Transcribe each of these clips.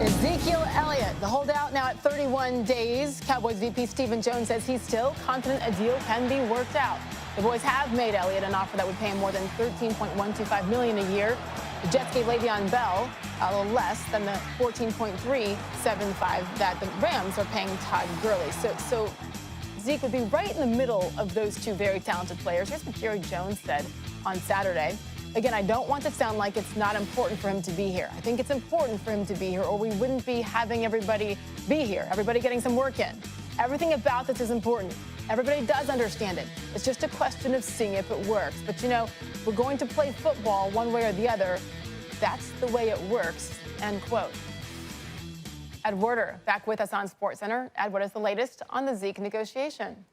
Ezekiel Elliott, the holdout now at 31 days. Cowboys VP Stephen Jones says he's still confident a deal can be worked out. The boys have made Elliott an offer that would pay him more than $13.125 million a year. The Jets gave Le'Veon Bell a little less than the $14.375 that the Rams are paying Todd Gurley. So Zeke would be right in the middle of those two very talented players. Here's what Jerry Jones said on Saturday. Again, I don't want to sound like it's not important for him to be here. I think it's important for him to be here, or we wouldn't be having everybody be here, everybody getting some work in. Everything about this is important. Everybody does understand it. It's just a question of seeing if it works. But, you know, we're going to play football one way or the other. That's the way it works, end quote. Ed Werder back with us on SportsCenter. Ed, what is the latest on the Zeke negotiation?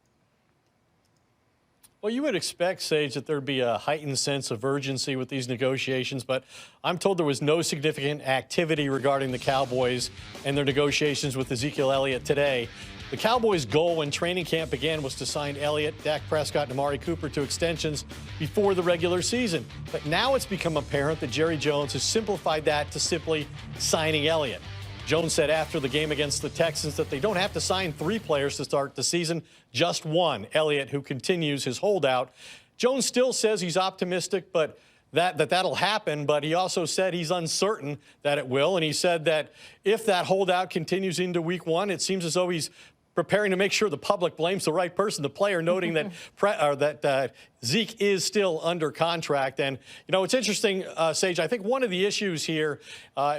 Well, you would expect, Sage, that there'd be a heightened sense of urgency with these negotiations, but I'm told there was no significant activity regarding the Cowboys and their negotiations with Ezekiel Elliott today. The Cowboys' goal when training camp began was to sign Elliott, Dak Prescott, and Amari Cooper to extensions before the regular season. But now it's become apparent that Jerry Jones has simplified that to simply signing Elliott. Jones said after the game against the Texans that they don't have to sign 3 players to start the season, just one, Elliott, who continues his holdout. Jones still says he's optimistic, but that'll happen, but he also said he's uncertain that it will, and he said that if that holdout continues into week 1, it seems as though he's preparing to make sure the public blames the right person, the player, noting that Zeke is still under contract. And, you know, it's interesting, Sage, I think one of the issues here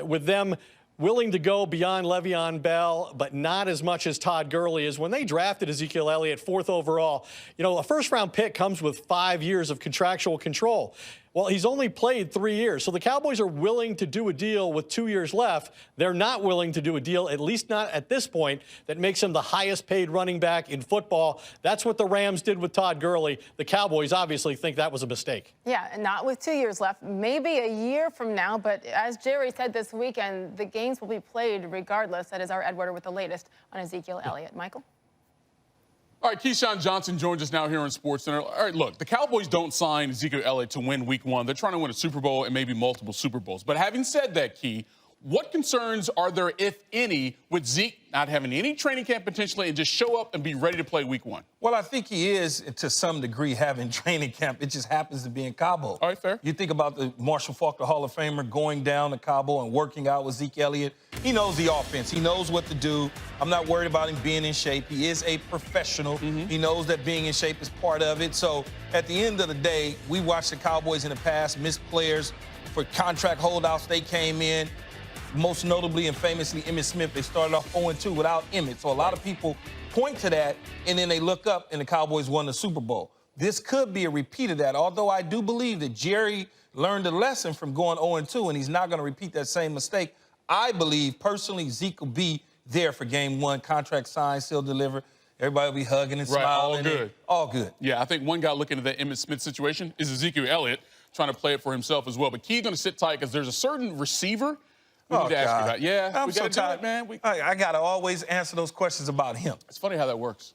with them willing to go beyond Le'Veon Bell, but not as much as Todd Gurley is. When they drafted Ezekiel Elliott 4th overall, you know, a first-round pick comes with 5 years of contractual control. Well, he's only played 3 years, so the Cowboys are willing to do a deal with 2 years left. They're not willing to do a deal, at least not at this point, that makes him the highest-paid running back in football. That's what the Rams did with Todd Gurley. The Cowboys obviously think that was a mistake. Yeah, and not with 2 years left, maybe a year from now. But as Jerry said this weekend, the games will be played regardless. That is our Ed Werder with the latest on Ezekiel Elliott. Michael? All right, Keyshawn Johnson joins us now here on SportsCenter. All right, look, the Cowboys don't sign Ezekiel Elliott to win week 1. They're trying to win a Super Bowl and maybe multiple Super Bowls. But having said that, Key, what concerns are there, if any, with Zeke not having any training camp potentially and just show up and be ready to play week 1? Well, I think he is, to some degree, having training camp. It just happens to be in Cabo. All right, fair. You think about the Marshall Faulk, the Hall of Famer, going down to Cabo and working out with Zeke Elliott. He knows the offense. He knows what to do. I'm not worried about him being in shape. He is a professional. He knows that being in shape is part of it. So at the end of the day, we watched the Cowboys in the past miss players for contract holdouts. They came in. Most notably and famously, Emmitt Smith. They started off 0-2 without Emmitt. So a lot of people point to that, and then they look up, and the Cowboys won the Super Bowl. This could be a repeat of that, although I do believe that Jerry learned a lesson from going 0-2, and he's not going to repeat that same mistake. I believe, personally, Zeke will be there for Game 1. Contract signed, still delivered. Everybody will be hugging and smiling. All good. All good. Yeah, I think one guy looking at that Emmitt Smith situation is Ezekiel Elliott, trying to play it for himself as well. But Key's going to sit tight because there's a certain receiver we need to ask you about. Yeah, I'm we so got to do tired, it, man. I got to always answer those questions about him. It's funny how that works.